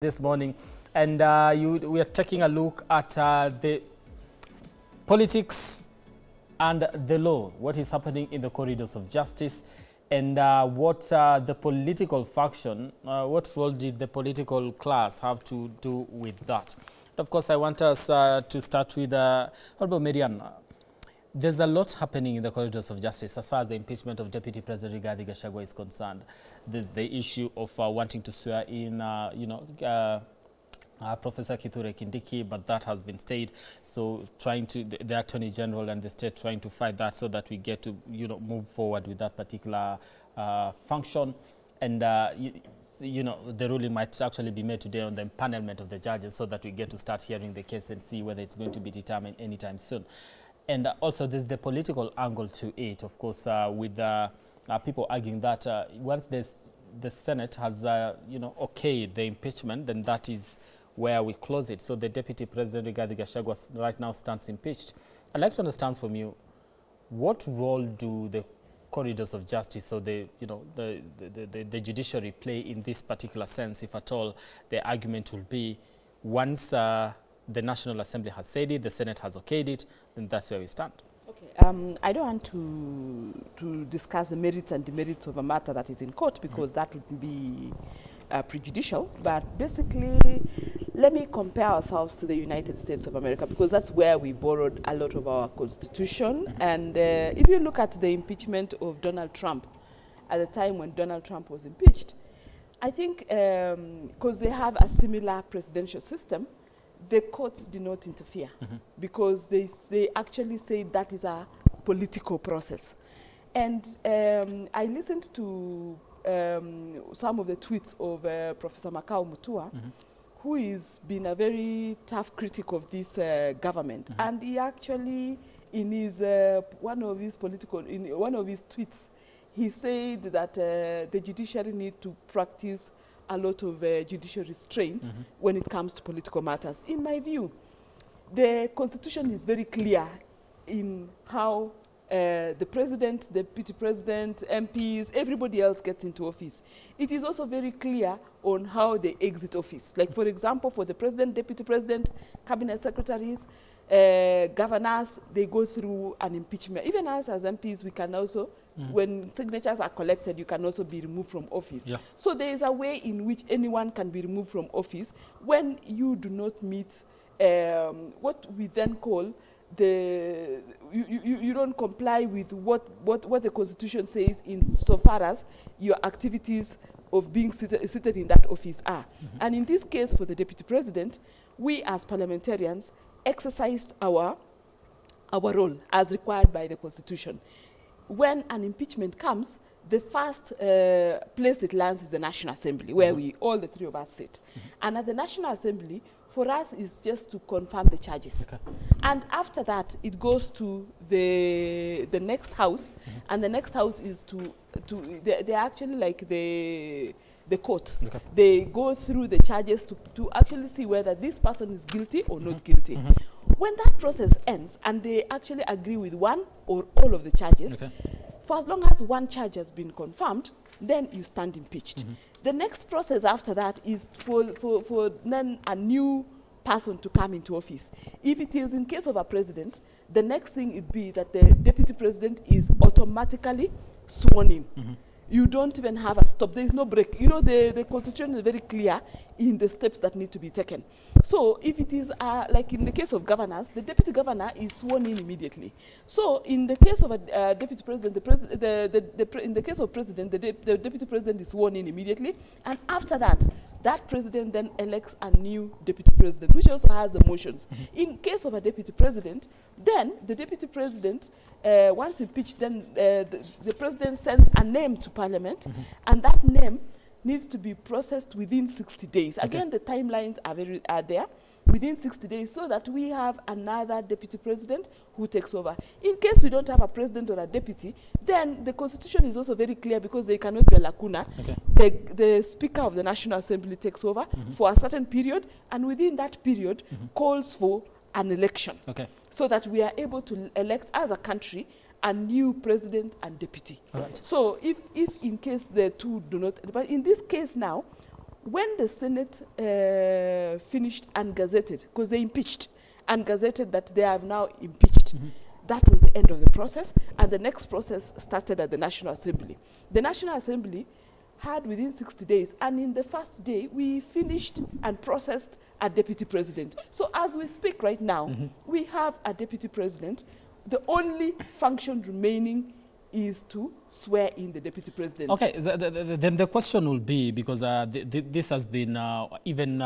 This morning, and we are taking a look at the politics and the law, what is happening in the corridors of justice, and what the political faction, what role did the political class have to do with that. Of course, I want us to start with Honorable Marian. There's a lot happening in the corridors of justice as far as the impeachment of Deputy President Rigathi Gachagua is concerned. There's the issue of wanting to swear in, Professor Kithure Kindiki, but that has been stayed. So trying to, the Attorney General and the state trying to fight that so that we get to, move forward with that particular function. And, the ruling might actually be made today on the empanelment of the judges so that we get to start hearing the case and see whether it's going to be determined anytime soon. And also there's the political angle to it, of course, with people arguing that once the Senate has, okayed the impeachment, then that is where we close it. So the Deputy President Rigathi Gachagua right now stands impeached. I'd like to understand from you, what role do the corridors of justice, so the judiciary play in this particular sense, if at all the argument will be once the National Assembly has said it, the Senate has okayed it, then that's where we stand. Okay. I don't want to discuss the merits and demerits of a matter that is in court because that would be prejudicial. But basically, let me compare ourselves to the United States of America because that's where we borrowed a lot of our constitution. And if you look at the impeachment of Donald Trump, at the time when Donald Trump was impeached, I think because they have a similar presidential system, the courts did not interfere because they actually say that is a political process. And I listened to some of the tweets of Professor Makau Mutua, who has been a very tough critic of this government. And he actually, in his one of his tweets, he said that the judiciary need to practice a lot of judicial restraint when it comes to political matters. In my view, the Constitution is very clear in how the President, the Deputy President, MPs, everybody else gets into office. It is also very clear on how they exit office. Like, for example, for the President, Deputy President, Cabinet Secretaries, governors, they go through an impeachment. Even us as MPs, we can also, when signatures are collected, you can also be removed from office. Yeah. So there is a way in which anyone can be removed from office when you do not meet what we then call you don't comply with what the Constitution says in so far as your activities of being seated in that office are. And in this case, for the Deputy President, we as parliamentarians exercised our role as required by the Constitution. When an impeachment comes, the first place it lands is the National Assembly, where all the three of us sit. And at the National Assembly, for us, is just to confirm the charges. Okay. And after that, it goes to the next house, and the next house is they're actually like the court. Okay. They go through the charges to actually see whether this person is guilty or not guilty. When that process ends and they actually agree with one or all of the charges, for as long as one charge has been confirmed, then you stand impeached. The next process after that is for then a new person to come into office. If it is in case of a president, the next thing would be that the Deputy President is automatically sworn in. You don't even have a stop. There is no break. The Constitution is very clear in the steps that need to be taken. So if it is like in the case of governors, the Deputy Governor is sworn in immediately. So in the case of a Deputy President, in the case of President, the Deputy President is sworn in immediately. And after that, that President then elects a new Deputy President, which also has the motions. In case of a Deputy President, then the Deputy President, once impeached, then the President sends a name to Parliament, and that name needs to be processed within 60 days. Again, the timelines are there, within 60 days, so that we have another Deputy President who takes over. In case we don't have a President or a Deputy, then the Constitution is also very clear because there cannot be a lacuna. The Speaker of the National Assembly takes over for a certain period, and within that period calls for an election so that we are able to elect as a country a new president and deputy. All right. So if in case the two do not, but in this case now, when the Senate finished and gazetted, because they impeached and gazetted that they have now impeached, that was the end of the process, and the next process started at the National Assembly. The National Assembly had within 60 days, and in the first day, we finished and processed a deputy president. So as we speak right now, we have a deputy president. The only function remaining is to swear in the deputy president. Okay, then the question will be, because this has been even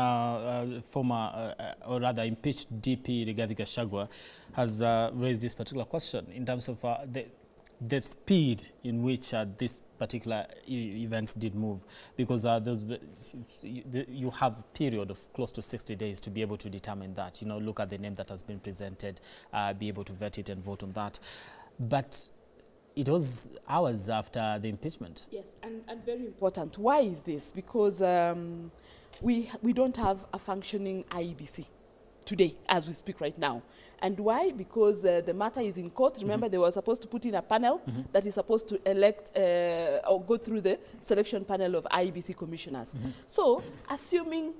former or rather impeached DP Rigathi Gachagua has raised this particular question in terms of the speed in which this particular events did move, because you have a period of close to 60 days to be able to determine that, you know, look at the name that has been presented, be able to vet it and vote on that. But it was hours after the impeachment. Yes, and very important. Why is this? Because we don't have a functioning IEBC today, as we speak right now. And why? Because the matter is in court. Remember, they were supposed to put in a panel that is supposed to elect or go through the selection panel of IEBC commissioners. So, assuming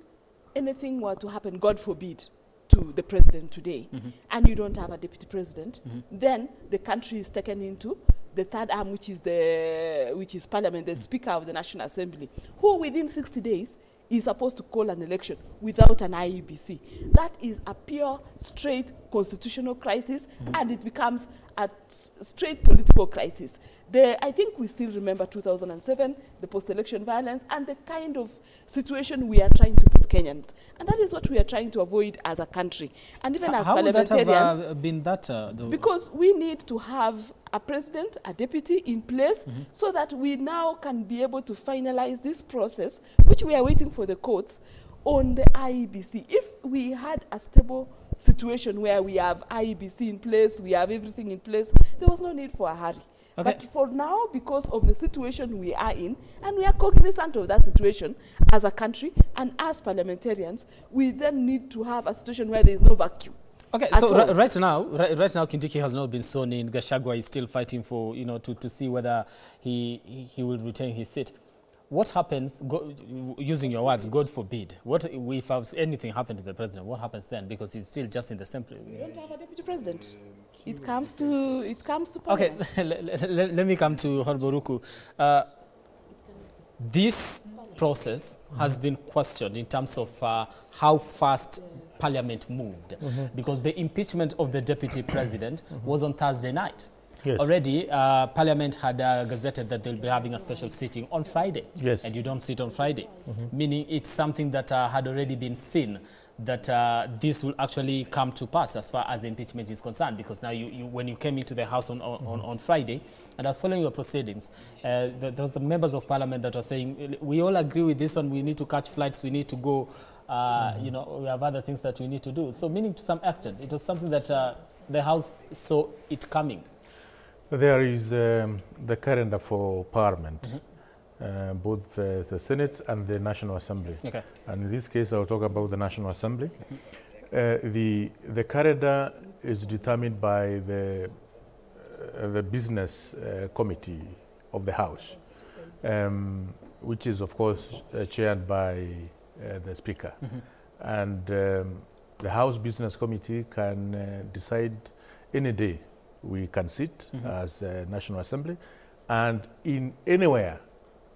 anything were to happen, God forbid, to the president today, and you don't have a deputy president, then the country is taken into the third arm, which is Parliament, the Speaker of the National Assembly, who within 60 days is supposed to call an election without an IEBC. That is a pure, straight constitutional crisis, and it becomes a straight political crisis. I think we still remember 2007, the post-election violence, and the kind of situation we are trying to put Kenyans. And that is what we are trying to avoid as a country. And even as parliamentarians. How would that have been that? Because we need to have a president, a deputy in place, so that we now can be able to finalize this process, which we are waiting for the courts, on the IEBC. If we had a stable situation where we have IEBC in place, we have everything in place, there was no need for a hurry. Okay. But for now, because of the situation we are in, and we are cognizant of that situation as a country and as parliamentarians, we then need to have a situation where there is no vacuum. Okay, so right now, Kindiki has not been sworn in. Gachagua is still fighting for, you know, to see whether he will retain his seat. What happens, using your words, God forbid, what if anything happened to the president, what happens then? Because he's still just in the assembly. We don't have a deputy president. It comes to Parliament. Okay, let me come to Horboruku. This process has been questioned in terms of how fast Parliament moved, because the impeachment of the deputy president was on Thursday night. Yes. Already, Parliament had gazetted that they'll be having a special sitting on Friday. Yes. And you don't sit on Friday, meaning it's something that had already been seen, that this will actually come to pass as far as the impeachment is concerned, because now when you came into the House on Friday, and I was following your proceedings, there was the members of Parliament that were saying, we all agree with this one, we need to catch flights, we need to go, you know, we have other things that we need to do. So meaning to some extent, it was something that the House saw it coming. There is the calendar for Parliament, both the Senate and the National Assembly. Okay. And in this case, I'll talk about the National Assembly. The calendar is determined by the Business Committee of the House, which is, of course, chaired by the Speaker. And the House Business Committee can decide any day we can sit as a National Assembly, and in anywhere,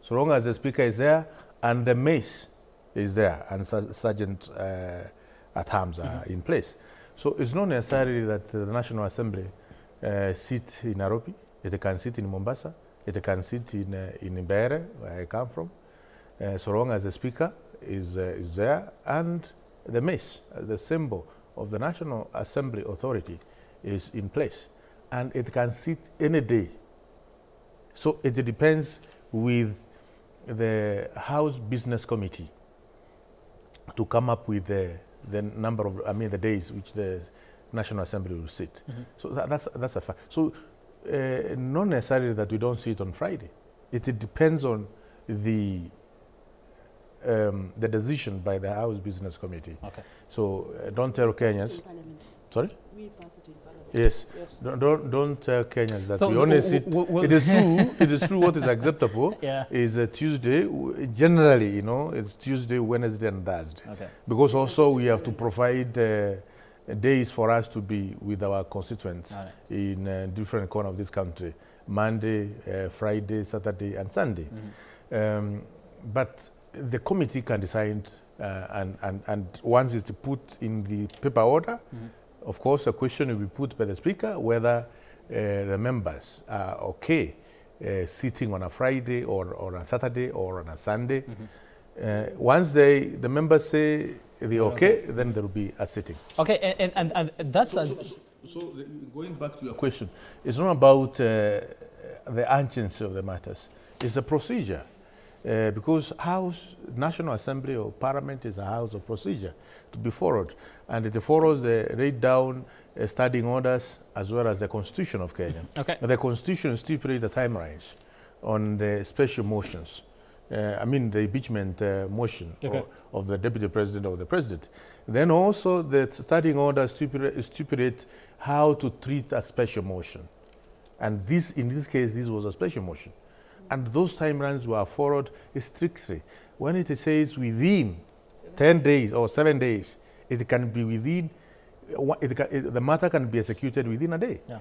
so long as the Speaker is there and the mace is there and Sergeant at arms are in place. So it's not necessarily that the National Assembly sit in Nairobi. It can sit in Mombasa. It can sit in Mbeere, where I come from, so long as the Speaker is there and the mace, the symbol of the National Assembly Authority, is in place. And it can sit any day. So it depends with the House Business Committee to come up with the number of, the days which the National Assembly will sit. So that's a fact. So not necessarily that we don't sit on Friday. It depends on the decision by the House Business Committee. Okay. So don't tell Kenyans. Sorry? We pass it in Parliament. Yes. Yes. Don't tell Kenyans that So we only sit. It is true. It is true. What is acceptable is a Tuesday. Generally, you know, it's Tuesday, Wednesday, and Thursday. Okay. Because also we have to provide days for us to be with our constituents in different corners of this country: Monday, Friday, Saturday, and Sunday. But the committee can decide, and once it's put in the paper order. Of course, a question will be put by the Speaker whether the members are okay sitting on a Friday or a Saturday or on a Sunday. Once the members say they're okay, then there will be a sitting. Okay, and that's... So going back to your question, it's not about the urgency of the matters. It's a procedure. Because National Assembly or Parliament is a house of procedure to be followed. And it follows the laid down standing orders as well as the Constitution of Kenya. Okay. The Constitution stipulates the timelines on the special motions. I mean the impeachment motion of the Deputy President or the President. Then also the standing order stipulate how to treat a special motion. And this, in this case, this was a special motion. And those timelines were followed strictly. When it says within 10 days or 7 days, it can be within, the matter can be executed within a day. Yeah.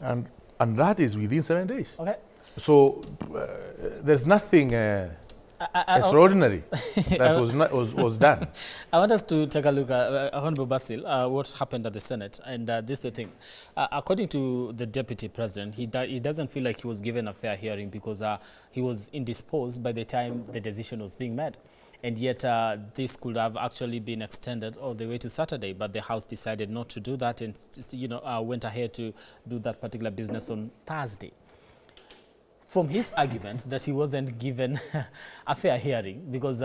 And that is within 7 days. Okay. So there's nothing extraordinary that was done. I want us to take a look at Honorable Basil, what happened at the Senate. And this is the thing. According to the Deputy President, he doesn't feel like he was given a fair hearing because he was indisposed by the time the decision was being made. And yet this could have actually been extended all the way to Saturday, but the House decided not to do that and went ahead to do that particular business on Thursday. From his argument that he wasn't given a fair hearing because,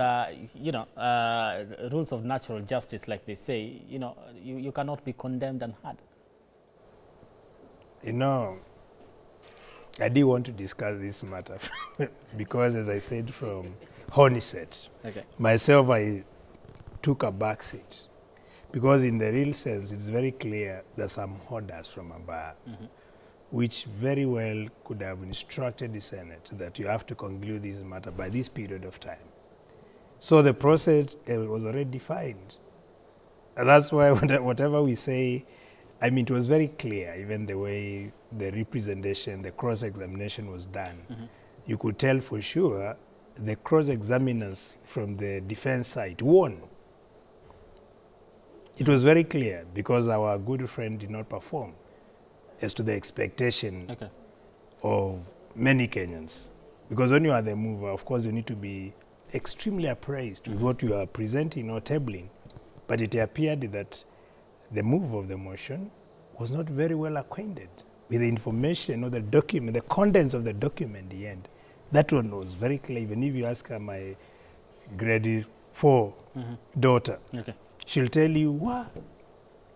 rules of natural justice, like they say, you cannot be condemned and heard. I do want to discuss this matter because, as I said from onset, myself, I took a back seat because in the real sense, it's very clear there's some orders from above. Which very well could have instructed the Senate that you have to conclude this matter by this period of time. So the process was already defined. And that's why whatever we say, I mean, it was very clear, even the way the representation, the cross-examination was done. You could tell for sure the cross-examiners from the defense side won. It was very clear because our good friend did not perform as to the expectation of many Kenyans. Because when you are the mover, of course, you need to be extremely appraised with what you are presenting or tabling. But it appeared that the mover of the motion was not very well acquainted with the information or the document, the contents of the document in the end. That one was very clear. Even if you ask her, my grade 4 daughter, she'll tell you, what?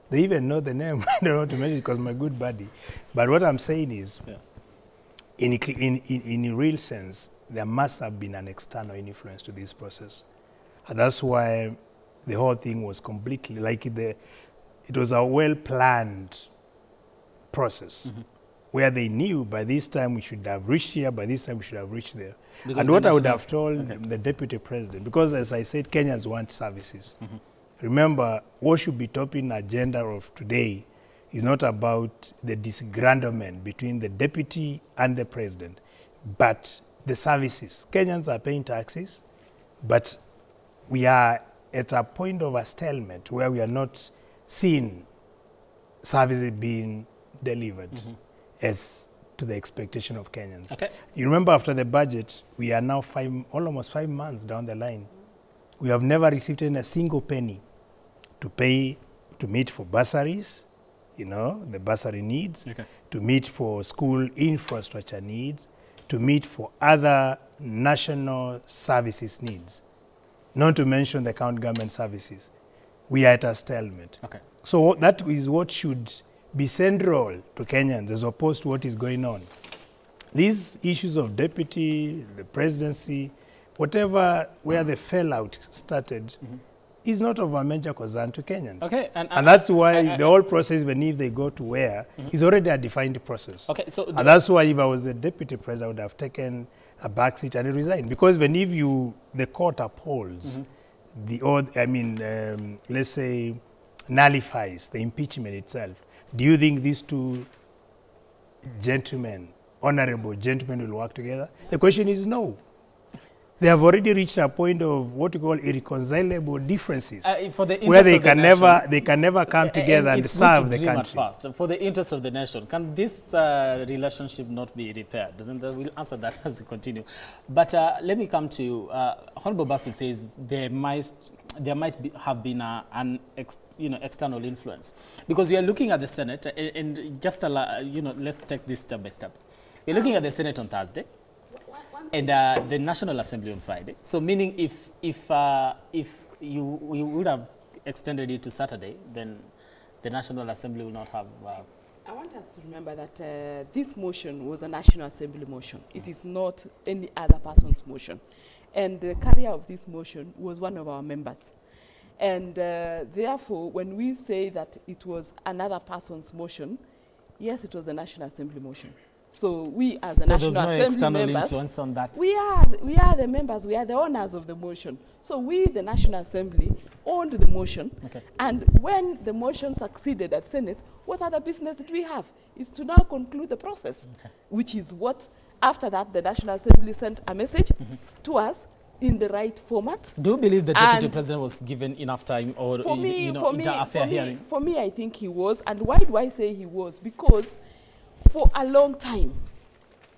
They even know the name. I don't know to mention it because my good buddy. But what I'm saying is, in a real sense, there must have been an external influence to this process. And that's why the whole thing was completely, like it was a well-planned process where they knew by this time we should have reached here, by this time we should have reached there. Because and what I would have told the Deputy President, because as I said, Kenyans want services. Remember, what should be topping agenda of today is not about the disgruntlement between the deputy and the president, but the services. Kenyans are paying taxes, but we are at a point of a stalemate where we are not seeing services being delivered as to the expectation of Kenyans. You remember after the budget, we are now almost 5 months down the line. We have never received a single penny to meet for bursaries, the bursary needs, to meet for school infrastructure needs, to meet for other national services needs, not to mention the county government services. We are at a stalemate. So that is what should be central to Kenyans as opposed to what is going on. These issues of deputy, the presidency, whatever, where the fallout started, is not of a major concern to Kenyans. Okay, and that's why the whole process, even if they go to where, is already a defined process. Okay, so and that's why if I was the deputy president, I would have taken a back seat and resigned. Because when if the court upholds let's say, nullifies the impeachment itself, do you think these two gentlemen, honorable gentlemen, will work together? The question is no. They have already reached a point of what you call irreconcilable differences, where they can never come together and serve the country. First, for the interest of the nation, can this relationship not be repaired? Then we'll answer that as we continue. But let me come to Honorable Basil says there might have been an external influence, because we are looking at the Senate and just let's take this step by step. We're looking at the Senate on Thursday. And the National Assembly on Friday. So meaning if you would have extended it to Saturday, then the National Assembly will not have... I want us to remember that this motion was a National Assembly motion. It is not any other person's motion. And the carrier of this motion was one of our members. And therefore, when we say that it was another person's motion, yes, it was a National Assembly motion. So we as the National Assembly members, on that. we are the members, we are the owners of the motion. So we, the National Assembly, owned the motion. Okay. And when the motion succeeded at Senate, what other business did we have? Is to now conclude the process, which is what, after that, the National Assembly sent a message to us in the right format. Do you believe the Deputy President was given enough time or hearing? For me, I think he was. And why do I say he was? Because for a long time,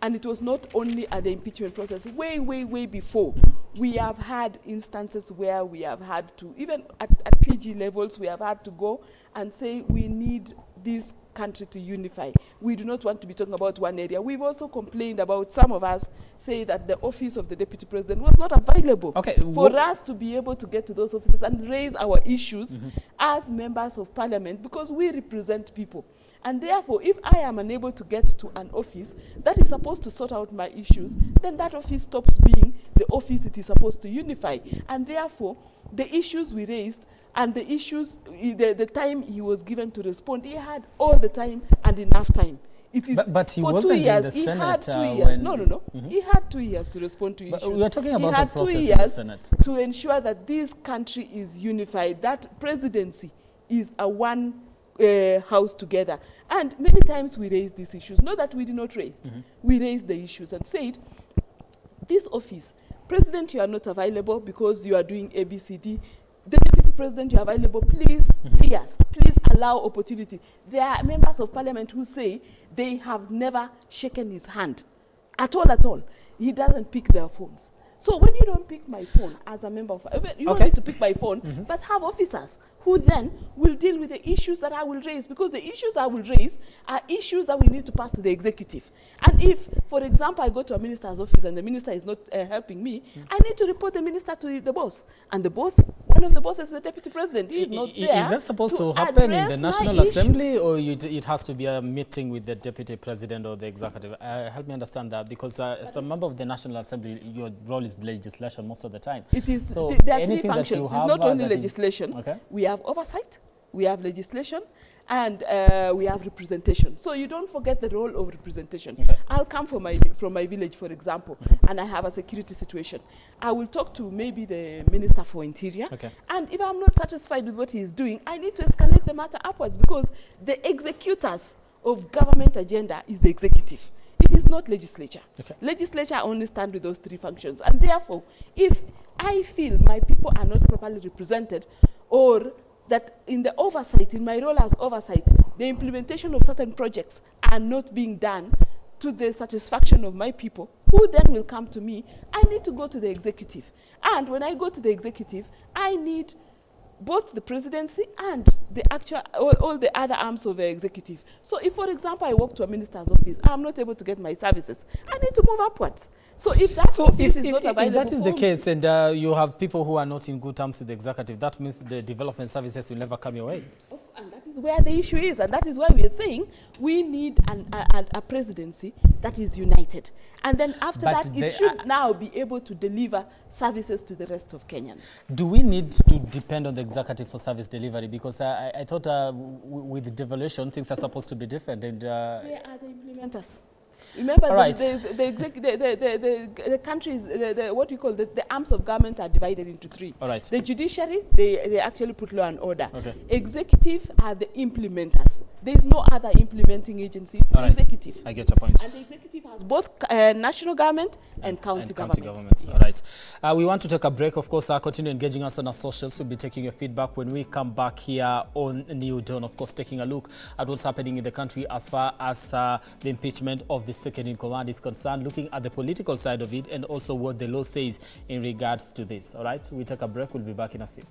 and it was not only at the impeachment process, way, way, way before, we have had instances where we have had to, even at PG levels, we have had to go and say we need this country to unify. We do not want to be talking about one area. We've also complained about, some of us say that the office of the Deputy President was not available for us to be able to get to those offices and raise our issues as members of Parliament, because we represent people. And therefore, if I am unable to get to an office that is supposed to sort out my issues, then that office stops being the office it is supposed to unify. And therefore, the issues we raised and the issues, the time he was given to respond, he had all the time and enough time. It is but he for wasn't 2 years. In the Senate. He had 2 years. No. He had 2 years to respond to issues. We are talking about he had the process 2 in years the Senate to ensure that this country is unified. That presidency is a one house together. And many times we raised these issues. Not that we did not raise. We raised the issues and said, this office, President, you are not available because you are doing ABCD. The Deputy President, you are available. Please see us. Please allow opportunity. There are members of Parliament who say they have never shaken his hand at all. He doesn't pick their phones. So when you don't pick my phone as a member of, you don't need to pick my phone, but have officers who then will deal with the issues that I will raise, because the issues I will raise are issues that we need to pass to the executive. And if, for example, I go to a minister's office and the minister is not helping me, I need to report the minister to the boss. And the boss, one of the bosses is the Deputy President. He is not there. Is that supposed to happen in the National Assembly, or it has to be a meeting with the Deputy President or the executive? Help me understand that, because as a member of the National Assembly, your role is legislation most of the time. It is. So there are three functions. It's not only legislation. We have oversight, we have legislation, and we have representation. So you don't forget the role of representation. I'll come from my village, for example, and I have a security situation. I will talk to maybe the Minister for Interior, and if I'm not satisfied with what he is doing, I need to escalate the matter upwards, because the executors of government agenda is the executive. It is not legislature. Legislature only stand with those three functions. And therefore, if I feel my people are not properly represented, or that in the oversight, in my role as oversight, the implementation of certain projects are not being done to the satisfaction of my people, who then will come to me, I need to go to the executive. And when I go to the executive, I need both the presidency and the actual, all the other arms of the executive. So if, for example, I walk to a minister's office, I'm not able to get my services, I need to move upwards. So if that office is not available, if that is the case, and you have people who are not in good terms with the executive, that means the development services will never come your way. And that is is where the issue is, and that is why we are saying we need a presidency that is united. And then after that, it should now be able to deliver services to the rest of Kenyans. Do we need to depend on the executive for service delivery? Because I thought with devolution, things are supposed to be different. And they are the implementers. Remember, the countries, what we call the arms of government are divided into three. All right. The judiciary, they actually put law and order. Okay. Executive are the implementers. There is no other implementing agency. It's the executive. I get your point. And the executive has both national government and county governments. Yes. All right. We want to take a break. Of course, continue engaging us on our socials. We'll be taking your feedback when we come back here on New Dawn. Of course, taking a look at what's happening in the country as far as the impeachment of the second in command is concerned, looking at the political side of it and also what the law says in regards to this. All right. We take a break. We'll be back in a few.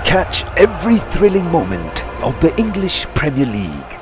Catch every thrilling moment of the English Premier League